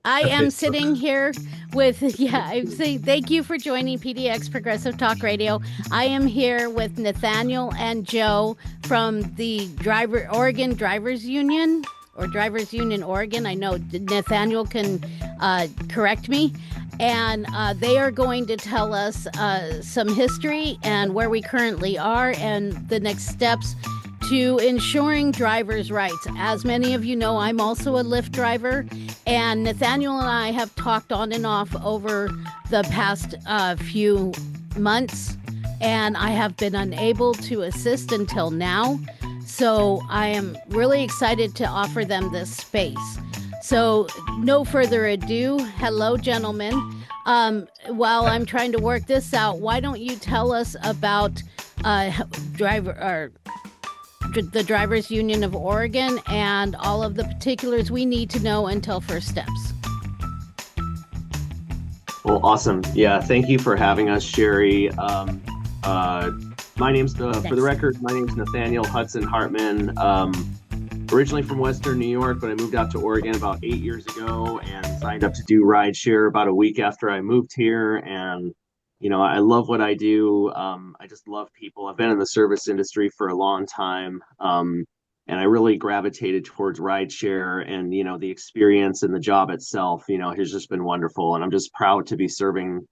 I Okay, am so sitting here with, I say thank you for joining PDX Progressive Talk Radio. I am here with Nathaniel and Joe from the Oregon Drivers Union or Drivers Union Oregon. I know Nathaniel can correct me. And they are going to tell us some history and where we currently are and the next steps to ensuring drivers' rights. As many of you know, I'm also a Lyft driver, and Nathaniel and I have talked on and off over the past few months, and I have been unable to assist until now. So I am really excited to offer them this space. So no further ado, hello, gentlemen. While I'm trying to work this out, why don't you tell us about the Drivers Union of Oregon and all of the particulars we need to know until first steps. Well, awesome. Yeah, thank you for having us, Sherry. My name's, for the record, my name's Nathaniel Hudson Hartman. Originally from Western New York, but I moved out to Oregon about 8 years ago and signed up to do Rideshare about a week after I moved here. And you know, I love what I do. I just love people. I've been in the service industry for a long time. And I really gravitated towards rideshare and, you know, the experience and the job itself, you know, has just been wonderful. And I'm just proud to be serving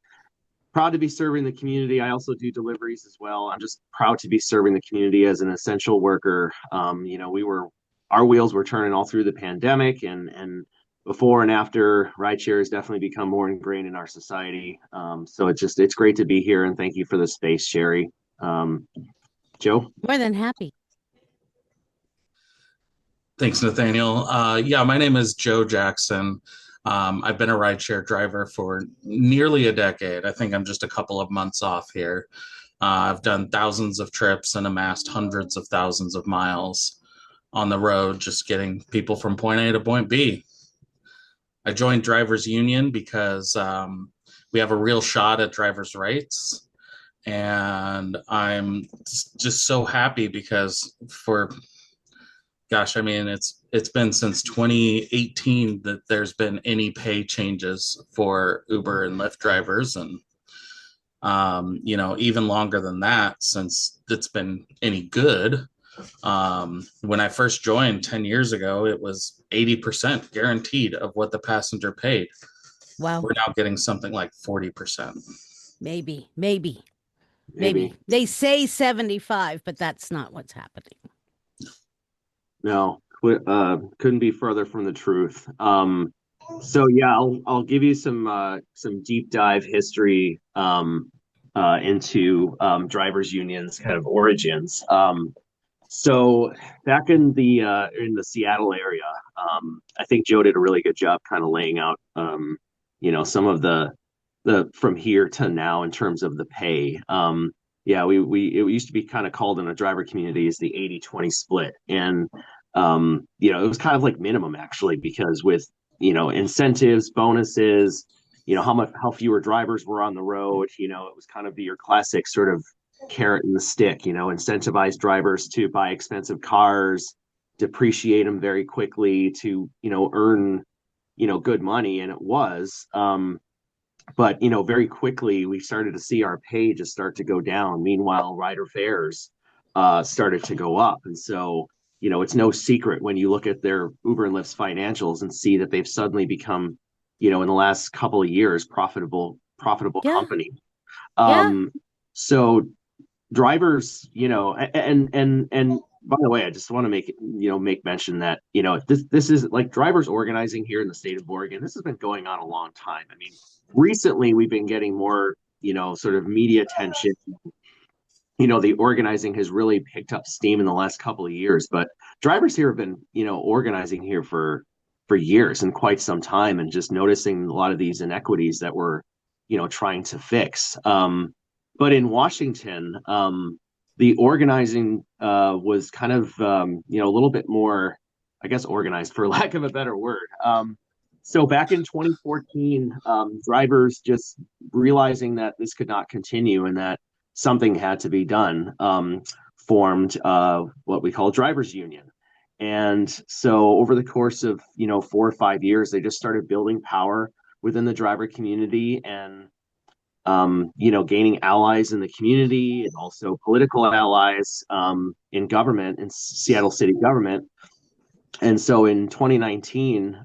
the community. I also do deliveries as well. I'm just proud to be serving the community as an essential worker. You know, our wheels were turning all through the pandemic, and before and after, rideshare has definitely become more ingrained in our society. So it's great to be here, and thank you for the space, Sherry. Joe? More than happy. thanks, Nathaniel. Yeah, my name is Joe Jackson. I've been a rideshare driver for nearly a decade. I think I'm just a couple of months off here. I've done thousands of trips and amassed hundreds of thousands of miles on the road, just getting people from point A to point B. I joined Drivers Union because we have a real shot at drivers' rights. And I'm just so happy because it's been since 2018 that there's been any pay changes for Uber and Lyft drivers. And, you know, even longer than that since it's been any good. When I first joined 10 years ago, it was 80% guaranteed of what the passenger paid. Wow. We're now getting something like 40%. Maybe. They say 75, but that's not what's happening. No, couldn't be further from the truth. So yeah, I'll give you some deep dive history into drivers unions kind of origins. So back in the Seattle area, I think Joe did a really good job kind of laying out, you know, some of the from here to now in terms of the pay. Yeah, it used to be kind of called in the driver community as the 80-20 split. And, you know, it was kind of like minimum actually, because with, you know, incentives, bonuses, you know, how fewer drivers were on the road, you know, it was kind of your classic sort of carrot and the stick, you know, incentivize drivers to buy expensive cars, depreciate them very quickly to, you know, earn, you know, good money. And it was, but, you know, very quickly we started to see our pay just start to go down. Meanwhile, rider fares started to go up. And so, you know, it's no secret when you look at their Uber and Lyft's financials and see that they've suddenly become, you know, in the last couple of years, profitable company. So drivers, you know, and by the way, I just want to make mention that, you know, this is like drivers organizing here in the state of Oregon. This has been going on a long time. I mean, recently we've been getting more, you know, sort of media attention. You know, the organizing has really picked up steam in the last couple of years, but drivers here have been, you know, organizing here for years and quite some time, and just noticing a lot of these inequities that we're, you know, trying to fix. But in Washington, the organizing was kind of, you know, a little bit more, I guess, organized, for lack of a better word. So back in 2014, drivers just realizing that this could not continue and that something had to be done, formed what we call Drivers Union. And so over the course of, 4 or 5 years, they just started building power within the driver community and, gaining allies in the community and also political allies in government, in Seattle city government. And so in 2019,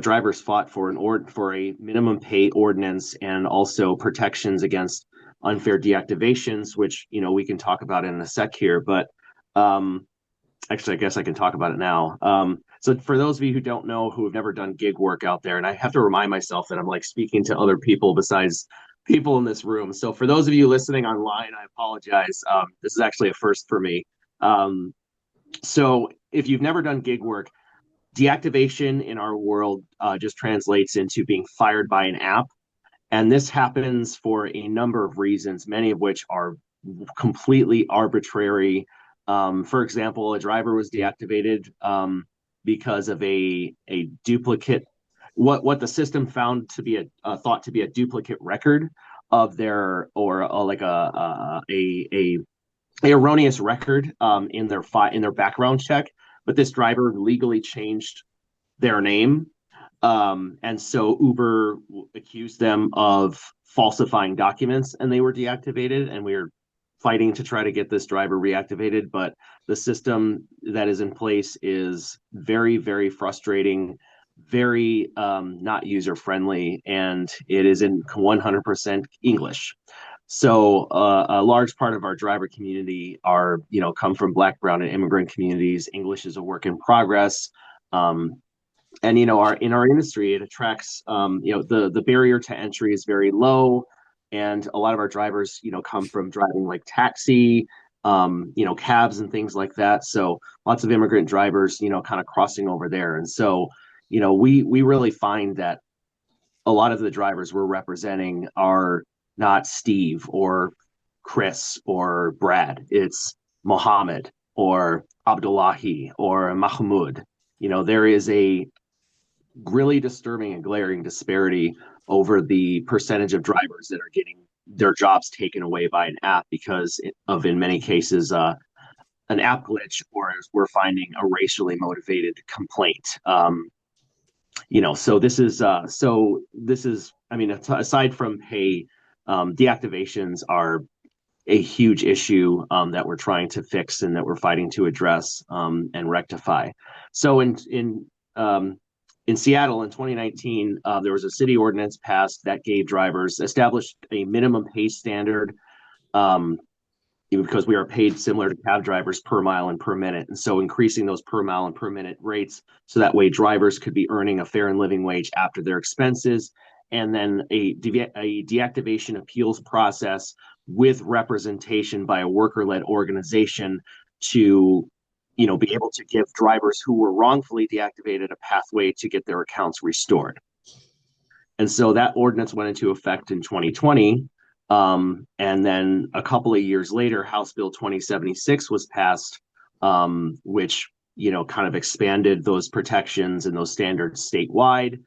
drivers fought for for a minimum pay ordinance and also protections against unfair deactivations, which we can talk about in a sec here. But actually, I guess I can talk about it now. So for those of you who don't know, who have never done gig work out there, and I have to remind myself that I'm like speaking to other people besides people in this room. So for those of you listening online, I apologize. This is actually a first for me. So if you've never done gig work, deactivation in our world just translates into being fired by an app. And this happens for a number of reasons, many of which are completely arbitrary. For example, a driver was deactivated because of a duplicate, what the system found to be thought to be a duplicate record of their, or like a erroneous record in their background check. But this driver legally changed their name. And so Uber accused them of falsifying documents and they were deactivated. And we were fighting to try to get this driver reactivated. But the system that is in place is very, very frustrating, very not user friendly, and it is in 100% English. So a large part of our driver community come from Black, Brown, and immigrant communities. English is a work in progress. And in our industry, it attracts the barrier to entry is very low, and a lot of our drivers come from driving like taxi, cabs and things like that. So lots of immigrant drivers kind of crossing over there, and so we really find that a lot of the drivers we're representing are not Steve or Chris or Brad. It's Mohammed or Abdullahi or Mahmoud. There is a really disturbing and glaring disparity over the percentage of drivers that are getting their jobs taken away by an app because of, in many cases, an app glitch, or as we're finding, a racially motivated complaint. So this is I mean, aside from pay, deactivations are a huge issue that we're trying to fix and that we're fighting to address and rectify. So in Seattle in 2019, there was a city ordinance passed that gave drivers, established a minimum pay standard because we are paid similar to cab drivers per mile and per minute. And so increasing those per mile and per minute rates so that way drivers could be earning a fair and living wage after their expenses. And then a deactivation appeals process with representation by a worker-led organization to be able to give drivers who were wrongfully deactivated a pathway to get their accounts restored. And so that ordinance went into effect in 2020. And then a couple of years later, House Bill 2076 was passed, which, kind of expanded those protections and those standards statewide.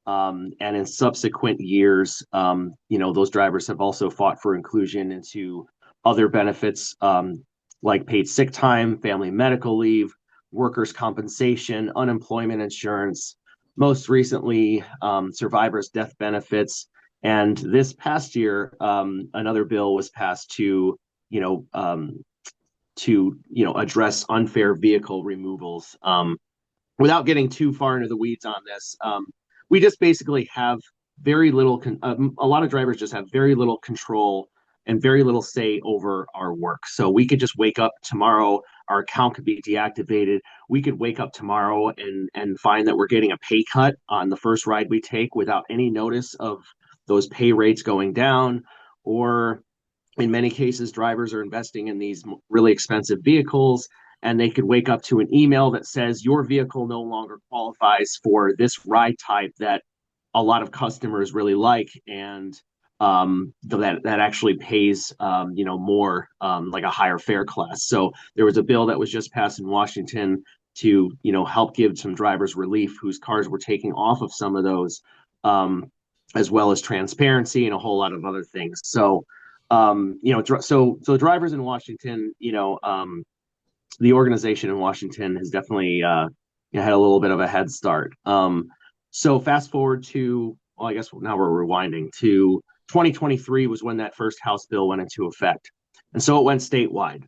And in subsequent years, those drivers have also fought for inclusion into other benefits, like paid sick time, family medical leave, workers' compensation, unemployment insurance, most recently, survivors' death benefits. And this past year, another bill was passed to address unfair vehicle removals. Without getting too far into the weeds on this, we just basically have very little. A lot of drivers just have very little control and very little say over our work. So we could just wake up tomorrow, our account could be deactivated. We could wake up tomorrow and find that we're getting a pay cut on the first ride we take without any notice of those pay rates going down. Or in many cases, drivers are investing in these really expensive vehicles, and they could wake up to an email that says your vehicle no longer qualifies for this ride type that a lot of customers really like, and that actually pays more, like a higher fare class. So there was a bill that was just passed in Washington to help give some drivers relief whose cars were taking off of some of those, as well as transparency and a whole lot of other things. So so drivers in Washington the organization in Washington has definitely had a little bit of a head start. So fast forward to, well, I guess now we're rewinding to 2023 was when that first House bill went into effect. And so it went statewide.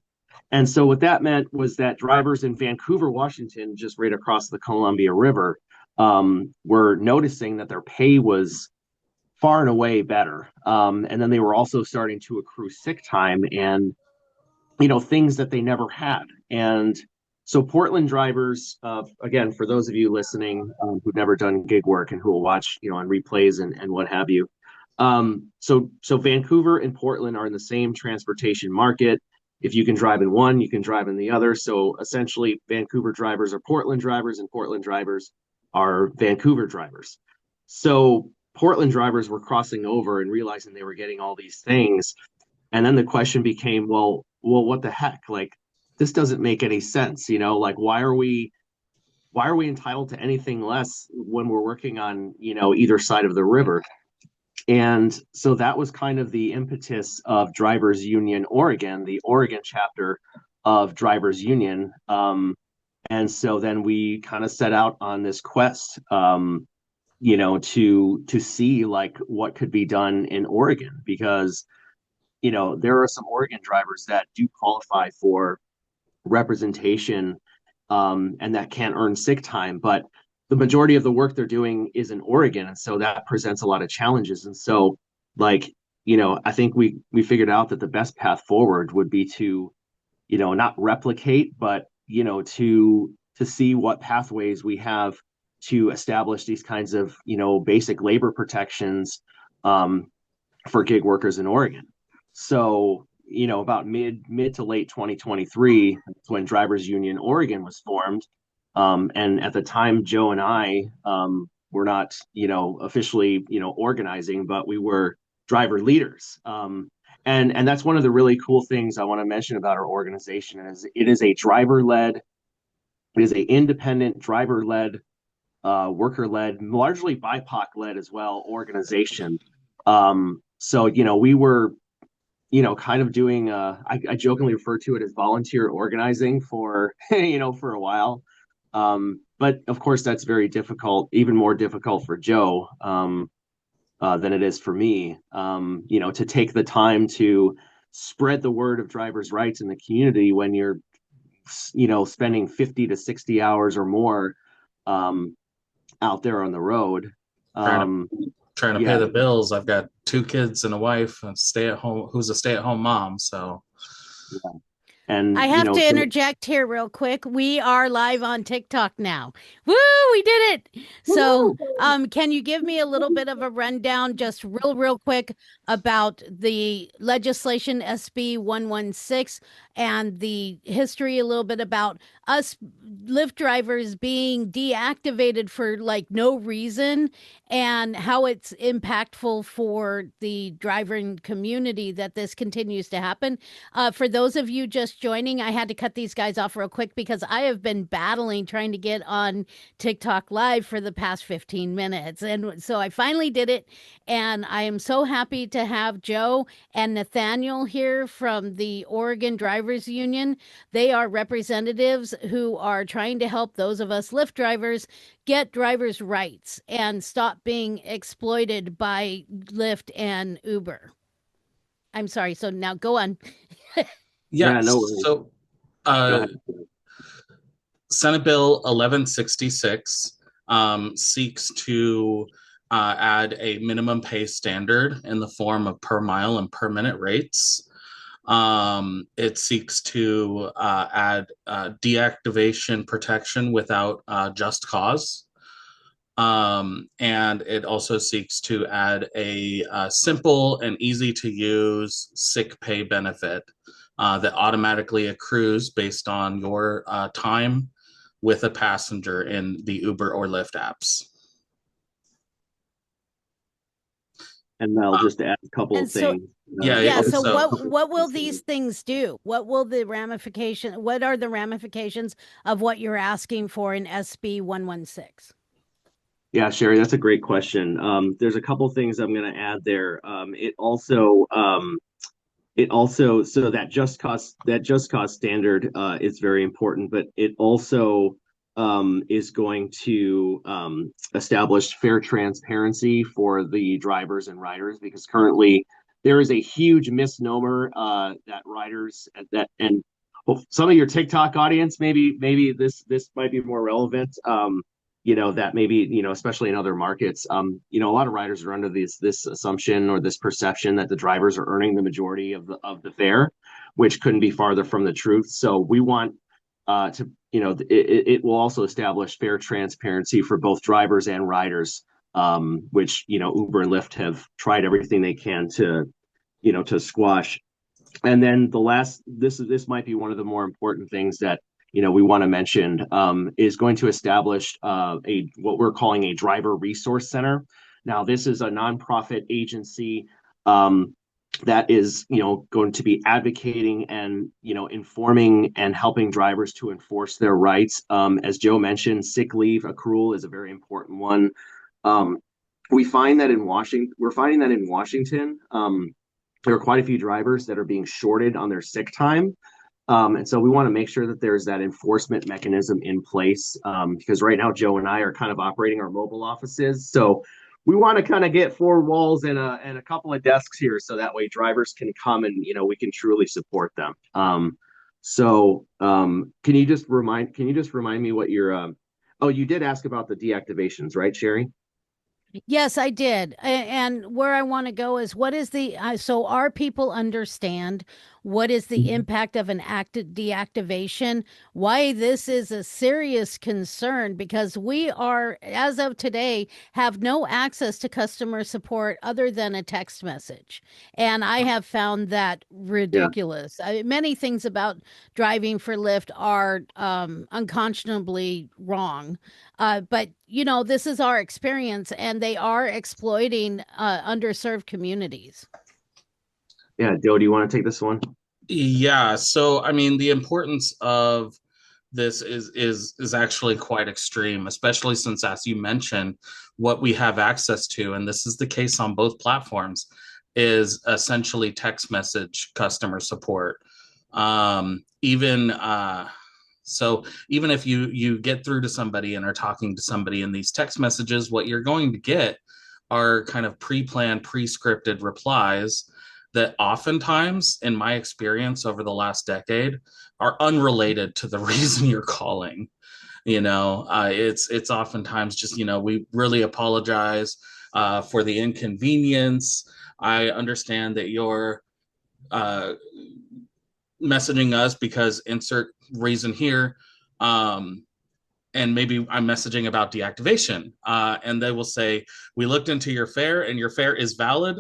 And so what that meant was that drivers in Vancouver, Washington, just right across the Columbia River, were noticing that their pay was far and away better. And then they were also starting to accrue sick time and, things that they never had. And so Portland drivers, again, for those of you listening who've never done gig work and who will watch, on replays and what have you. So Vancouver and Portland are in the same transportation market. If you can drive in one, you can drive in the other. So essentially, Vancouver drivers are Portland drivers, and Portland drivers are Vancouver drivers. So Portland drivers were crossing over and realizing they were getting all these things. And then the question became, well, what the heck? Like, this doesn't make any sense, like why are we entitled to anything less when we're working on, either side of the river? And so that was kind of the impetus of Drivers Union Oregon, the Oregon chapter of Drivers Union. And so then we kind of set out on this quest, to see like what could be done in Oregon, because, there are some Oregon drivers that do qualify for representation, and that can't earn sick time, but the majority of the work they're doing is in Oregon, and so that presents a lot of challenges. And so, like, I think we figured out that the best path forward would be to, not replicate, but to see what pathways we have to establish these kinds of basic labor protections for gig workers in Oregon. So about mid to late 2023, when Drivers Union Oregon was formed. And at the time, Joe and I were not, officially, organizing, but we were driver leaders. And that's one of the really cool things I want to mention about our organization is it is a driver-led, it is an independent driver-led, worker-led, largely BIPOC-led as well organization. So, we were kind of doing, I jokingly refer to it as volunteer organizing for, for a while. But of course, that's very difficult, even more difficult for Joe than it is for me, to take the time to spread the word of drivers' rights in the community when you're, spending 50 to 60 hours or more out there on the road. Trying to pay the bills. I've got 2 kids and a wife and who's a stay-at-home mom. So yeah. And I have to interject here real quick. We are live on TikTok now. Woo, we did it. So can you give me a little bit of a rundown, just real quick, about the legislation SB 116 and the history, a little bit about us Lyft drivers being deactivated for like no reason, and how it's impactful for the driving community that this continues to happen. For those of you just joining, I had to cut these guys off real quick because I have been battling trying to get on TikTok Live for the past 15 minutes. And so I finally did it. And I am so happy to have Joe and Nathaniel here from the Oregon Drivers Union. They are representatives who are trying to help those of us Lyft drivers get drivers' rights and stop being exploited by Lyft and Uber. I'm sorry. So now go on. Yeah. No So Senate Bill 1166 seeks to add a minimum pay standard in the form of per mile and per minute rates. It seeks to add deactivation protection without just cause. And it also seeks to add a simple and easy to use sick pay benefit that automatically accrues based on your time with a passenger in the Uber or Lyft apps. And I'll just add a couple of things. So what will these things do? What will the ramification? What are the ramifications of what you're asking for in SB 116? Yeah, Sherry, that's a great question. There's a couple things I'm going to add there. It also it also, so that just cause standard is very important, but it also is going to establish fair transparency for the drivers and riders, because currently there is a huge misnomer that riders that and well, some of your TikTok audience, maybe this might be more relevant. That maybe, especially in other markets, a lot of riders are under this assumption or this perception that the drivers are earning the majority of the fare, which couldn't be farther from the truth. So we want it will also establish fair transparency for both drivers and riders, which Uber and Lyft have tried everything they can to squash. And then this might be one of the more important things that we want to mention, is going to establish what we're calling a driver resource center. Now, this is a nonprofit agency that is going to be advocating and informing and helping drivers to enforce their rights. As Joe mentioned, sick leave accrual is a very important one. We're finding that in Washington, there are quite a few drivers that are being shorted on their sick time. And so we want to make sure that there's that enforcement mechanism in place, because right now Joe and I are kind of operating our mobile offices. So we want to kind of get four walls and a couple of desks here, so that way drivers can come and we can truly support them. Can you just remind me what your oh, you did ask about the deactivations, right, Sherry? Yes, I did. And where I want to go is what is so our people understand what is the impact of an active deactivation, why this is a serious concern, because we are, as of today, have no access to customer support other than a text message. And I have found that ridiculous. Many things about driving for Lyft are unconscionably wrong. But this is our experience, and they are exploiting underserved communities. Yeah, Joe, do you want to take this one? Yeah, so I mean, the importance of this is actually quite extreme, especially since, as you mentioned, what we have access to, and this is the case on both platforms, is essentially text message customer support. Even if you get through to somebody and are talking to somebody in these text messages, what you're going to get are kind of pre-planned, pre-scripted replies that oftentimes, in my experience over the last decade, are unrelated to the reason you're calling. It's oftentimes just, we really apologize for the inconvenience. I understand that you're messaging us because insert reason here. And maybe I'm messaging about deactivation. And they will say, we looked into your fare and your fare is valid.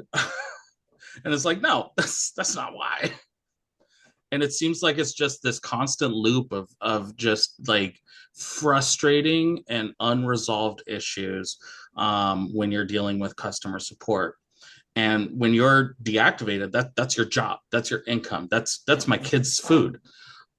And it's like, no, that's not why. And it seems like it's just this constant loop of just like frustrating and unresolved issues when you're dealing with customer support. And when you're deactivated, that's your job, that's your income, that's my kid's food.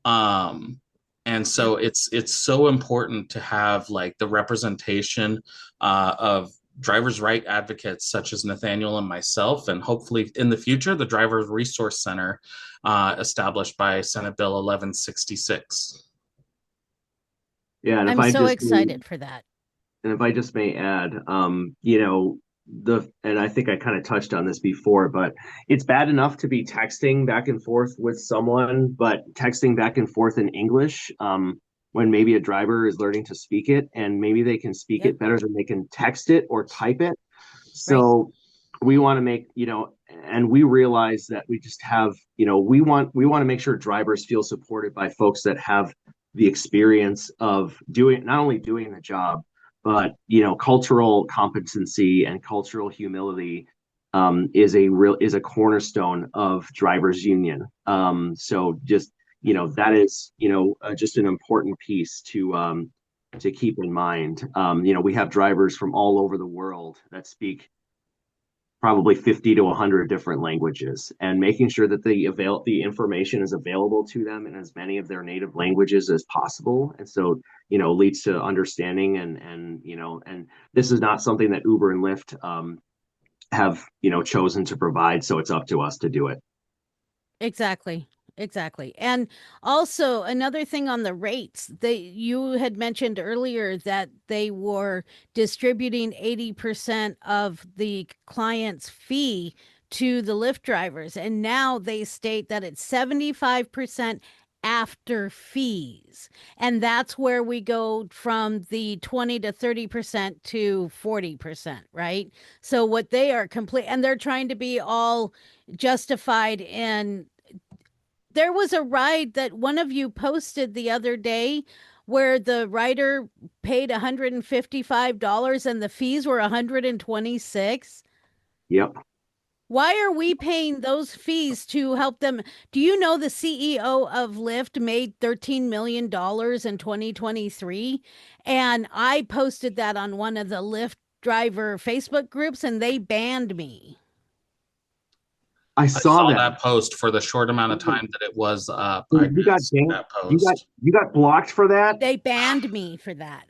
And so it's so important to have like the representation of drivers' right advocates such as Nathanial and myself, and hopefully in the future, the Drivers Resource Center established by Senate Bill 1166. Yeah, and I'm so excited for that. And if I just may add, and I think I kind of touched on this before, but it's bad enough to be texting back and forth with someone, but texting back and forth in English, when maybe a driver is learning to speak it, and maybe they can speak it better than they can text it or type it. So we want to make, and we realize that we just have, we want to make sure drivers feel supported by folks that have the experience of not only doing the job, but cultural competency and cultural humility is a cornerstone of drivers union. So just that is just an important piece to keep in mind. We have drivers from all over the world that speak probably 50 to 100 different languages, and making sure that the information is available to them in as many of their native languages as possible. And so, leads to understanding and this is not something that Uber and Lyft have, chosen to provide. So it's up to us to do it. Exactly. Exactly. And also another thing on the rates, you had mentioned earlier that they were distributing 80% of the client's fee to the Lyft drivers. And now they state that it's 75% after fees. And that's where we go from the 20 to 30% to 40%, right? So what they are complete, and they're trying to be all justified in. There was a ride that one of you posted the other day where the rider paid $155 and the fees were 126. Yep. Why are we paying those fees to help them? Do you know the CEO of Lyft made $13 million in 2023? And I posted that on one of the Lyft driver Facebook groups and they banned me. I I saw saw that. that post for the short amount of time that it was up. So I you did got see banned. that post. You got blocked for that? They banned me for that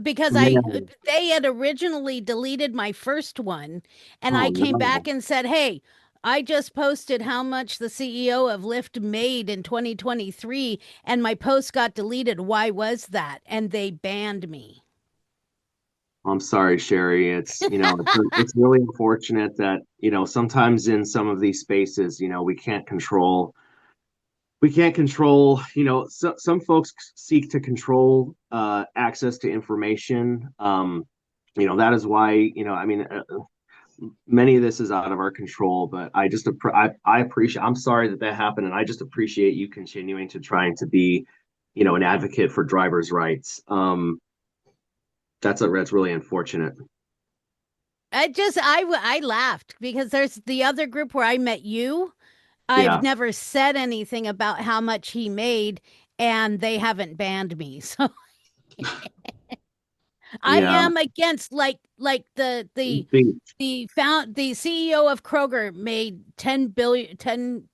because Man. they had originally deleted my first one and Oh I came no. back and said, "Hey, I just posted how much the CEO of Lyft made in 2023 and my post got deleted. Why was that?" And they banned me. I'm sorry, Sherry. It's really unfortunate that, sometimes in some of these spaces, we can't control, some folks seek to control access to information. That is why, many of this is out of our control, but I appreciate, I'm sorry that happened. And I just appreciate you continuing to trying to be, an advocate for drivers' rights. That's really unfortunate. I laughed because there's the other group where I met you. I've Yeah. never said anything about how much he made and they haven't banned me. So I Yeah. am against like the CEO of Kroger made 10 billion 10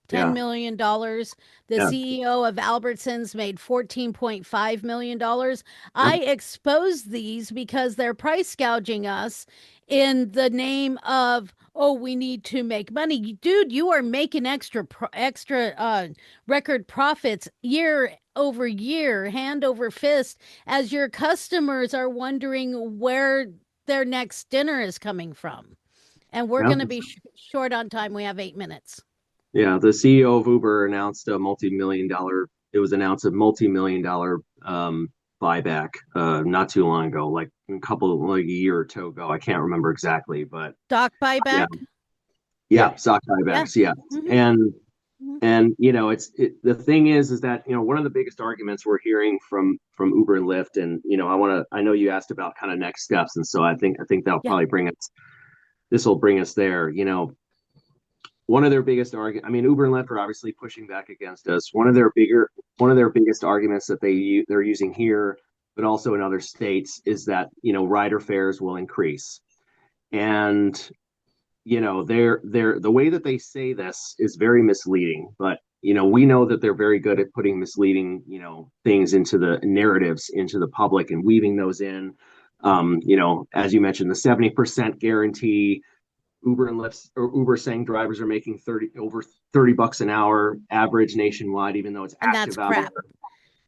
$10 Yeah. million dollars. The Yeah. CEO of Albertsons made $14.5 million. Yep. I expose these because they're price gouging us in the name of, oh, we need to make money. Dude, you are making extra record profits year over year, hand over fist, as your customers are wondering where their next dinner is coming from. And we're Yep. going to be short on time. We have 8 minutes. Yeah. The CEO of Uber announced it was announced a multi-million dollar buyback not too long ago, like like a year or two ago. I can't remember exactly, but Stock yeah. buyback? Yeah, stock Yeah. buybacks, yeah. Hmm. And Hmm. the thing is that one of the biggest arguments we're hearing from Uber and Lyft, and I know you asked about kind of next steps, and so I think that'll Yeah. probably this will bring us there. One of their biggest argument, I mean, Uber and Lyft are obviously pushing back against us. One of their biggest arguments that they're using here, but also in other states, is that rider fares will increase. And they're the way that they say this is very misleading, but we know that they're very good at putting misleading things into the narratives into the public and weaving those in. As you mentioned, the 70% guarantee. Uber and Lyft, or Uber saying drivers are making over $30 an hour average nationwide, even though it's And that's active hour. crap.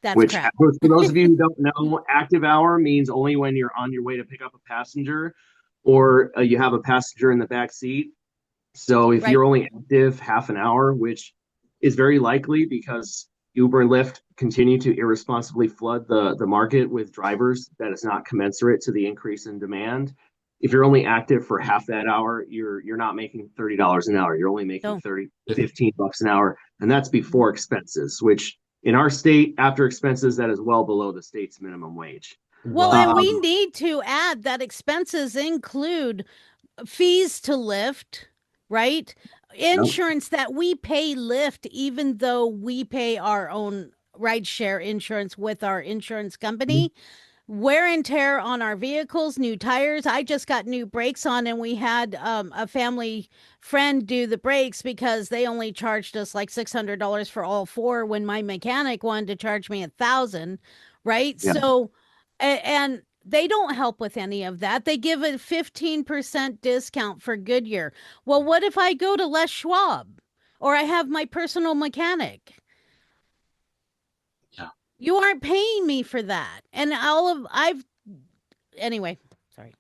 That's Which, crap. for those of you who don't know, active hour means only when you're on your way to pick up a passenger, or you have a passenger in the back seat. So if Right. you're only active half an hour, which is very likely because Uber and Lyft continue to irresponsibly flood the market with drivers that is not commensurate to the increase in demand. If you're only active for half that hour, you're not making $30 an hour. You're only making No. 15 bucks an hour. And that's before expenses, which in our state, after expenses, that is well below the state's minimum wage. Well, and Wow. we need to add that expenses include fees to Lyft, right? Yep. Insurance that we pay Lyft, even though we pay our own rideshare insurance with our insurance company. Wear and tear on our vehicles, new tires. I just got new brakes on, and we had a family friend do the brakes because they only charged us like $600 for all four when my mechanic wanted to charge me 1,000, right? Yeah. So, and they don't help with any of that. They give a 15% discount for Goodyear. Well, what if I go to Les Schwab? or I have my personal mechanic. Yeah. You aren't paying me for that. And anyway, sorry.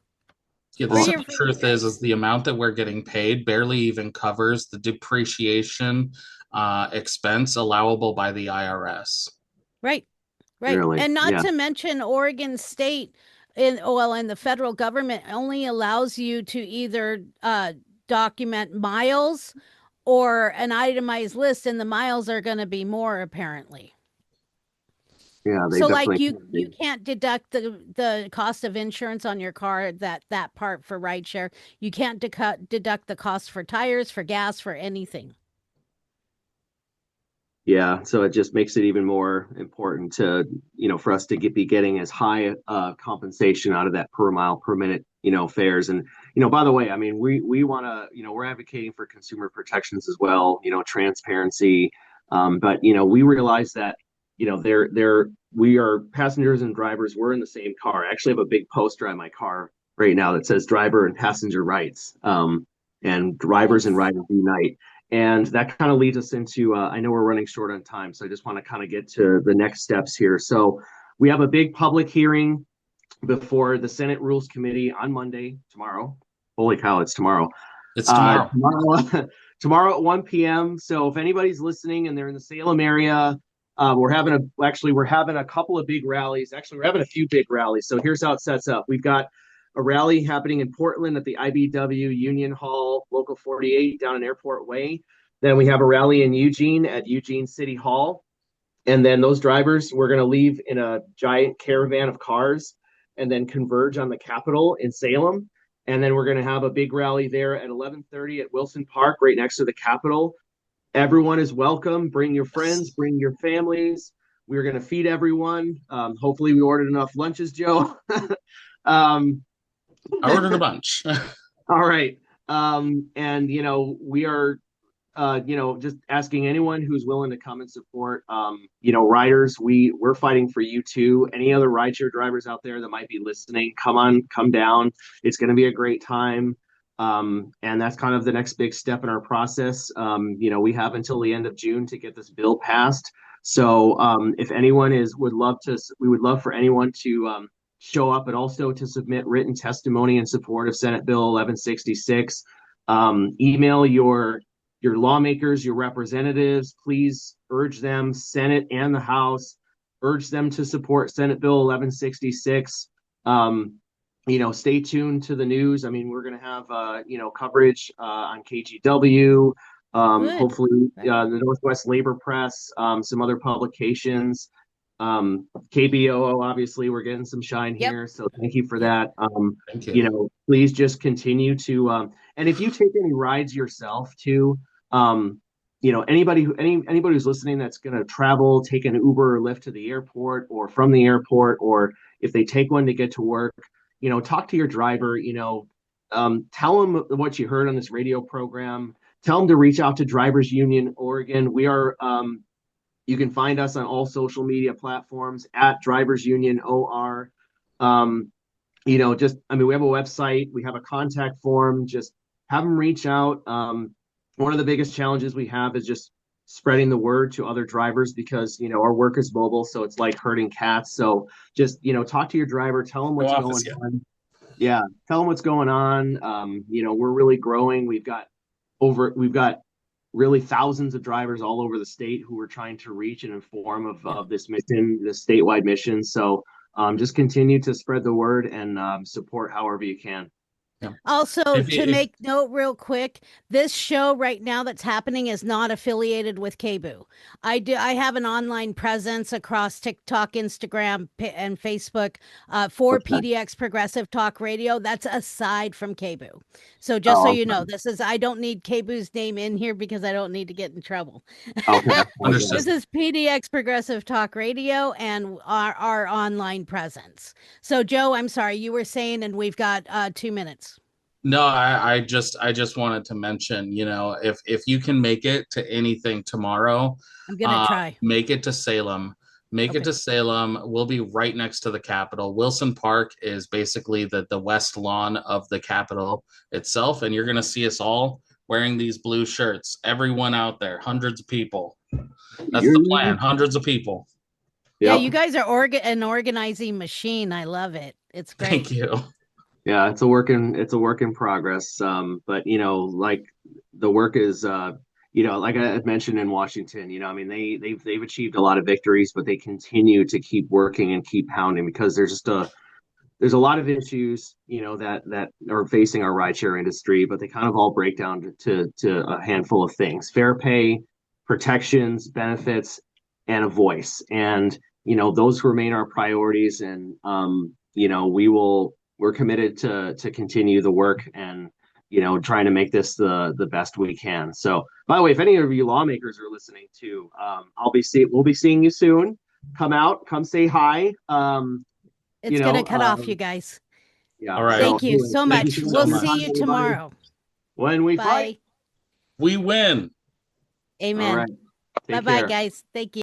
Yeah, the We're Well, here simple for you truth guys. is the amount that we're getting paid barely even covers the depreciation expense allowable by the IRS. Right. Right. really, And not yeah, to mention Oregon State and the federal government only allows you to either document miles or an itemized list, and the miles are going to be more apparently. yeah, they So like definitely. you can't deduct the cost of insurance on your car, that part for rideshare. You can't deduct the cost for tires, for gas, for anything. Yeah, so it just makes it even more important to, for us to be getting as high compensation out of that per mile per minute, fares. And, by the way, I mean, we want to, we're advocating for consumer protections as well, transparency. But, we realize that, we are passengers and drivers. We're in the same car. I actually have a big poster on my car right now that says driver and passenger rights. And drivers and Nice. riders unite. And that kind of leads us into, I know we're running short on time, so I just want to kind of get to the next steps here. So we have a big public hearing before the Senate Rules Committee on Monday, tomorrow. Holy cow, it's tomorrow. It's tomorrow. Tomorrow at 1 p.m. So if anybody's listening and they're in the Salem area, we're having a couple of big rallies. Actually, we're having a few big rallies. So here's how it sets up. We've got a rally happening in Portland at the IBW Union Hall, Local 48 down in Airport Way. Then we have a rally in Eugene at Eugene City Hall. And then those drivers, we're going to leave in a giant caravan of cars and then converge on the Capitol in Salem. And then we're going to have a big rally there at 11:30 at Wilson Park, right next to the Capitol. Everyone is welcome. Bring your friends, bring your families. We're going to feed everyone. Hopefully, we ordered enough lunches, Joe. um, I ordered a bunch. all right. And, we are just asking anyone who's willing to come and support, riders. We're fighting for you too. Any other rideshare drivers out there that might be listening, come down. It's going to be a great time. And that's kind of the next big step in our process. We have until the end of June to get this bill passed. So if anyone we would love for anyone to show up and also to submit written testimony in support of Senate Bill 1166. Email your lawmakers, your representatives, please urge them, Senate and the House, urge them to support Senate Bill 1166. Stay tuned to the news. I mean, we're going to have, coverage on KGW, Good. hopefully Right. the Northwest Labor Press, some other publications. KBOO, obviously, we're getting some shine Yep. here. So thank you for Yep. that. Thank you. Please just continue to, and if you take any rides yourself too, anybody who's listening that's going to travel, take an Uber or Lyft to the airport or from the airport, or if they take one to get to work, talk to your driver, tell them what you heard on this radio program, tell them to reach out to Drivers Union Oregon. We are, you can find us on all social media platforms at Drivers Union OR. We have a website, we have a contact form, just have them reach out. One of the biggest challenges we have is just spreading the word to other drivers because, our work is mobile. So it's like herding cats. So just, talk to your driver, tell them what's going on. Yeah. Tell them what's going on. We're really growing. We've got really thousands of drivers all over the state who we're trying to reach and inform of this mission, this statewide mission. So just continue to spread the word and support however you can. Yeah. Also, If, to if make note real quick, this show right now that's happening is not affiliated with KBOO. I have an online presence across TikTok, Instagram, and Facebook for Okay. PDX Progressive Talk Radio. That's aside from KBOO. So just so you know, I don't need KBOO's name in here because I don't need to get in trouble. Okay. Understood. This is PDX Progressive Talk Radio and our online presence. So Joe, I'm sorry, you were saying, and we've got 2 minutes. No, I just wanted to mention, if you can make it to anything tomorrow, I'm gonna try. make it to Salem. Make it to Salem. We'll be right next to the Capitol. Wilson Park is basically the west lawn of the Capitol itself, and you're going to see us all wearing these blue shirts. Everyone out there, hundreds of people. That's the plan. Hundreds of people. Yeah, Yep. you guys are an organizing machine. I love it. It's great. Thank you. Yeah, it's a work in progress. But like the work is like I had mentioned in Washington, I mean they've achieved a lot of victories, but they continue to keep working and keep pounding because there's a lot of issues, that are facing our rideshare industry, but they kind of all break down to a handful of things: fair pay, protections, benefits, and a voice. And those remain our priorities. And we're committed to continue the work and trying to make this the best we can. So, by the way, if any of you lawmakers are listening too, we'll be seeing you soon. Come say hi. It's going to cut off, you guys. Yeah. All right. Thank you so much. you so We'll much. see you tomorrow. When we Bye. fight, We win. Amen. all right. Take Bye-bye, care. guys. Thank you.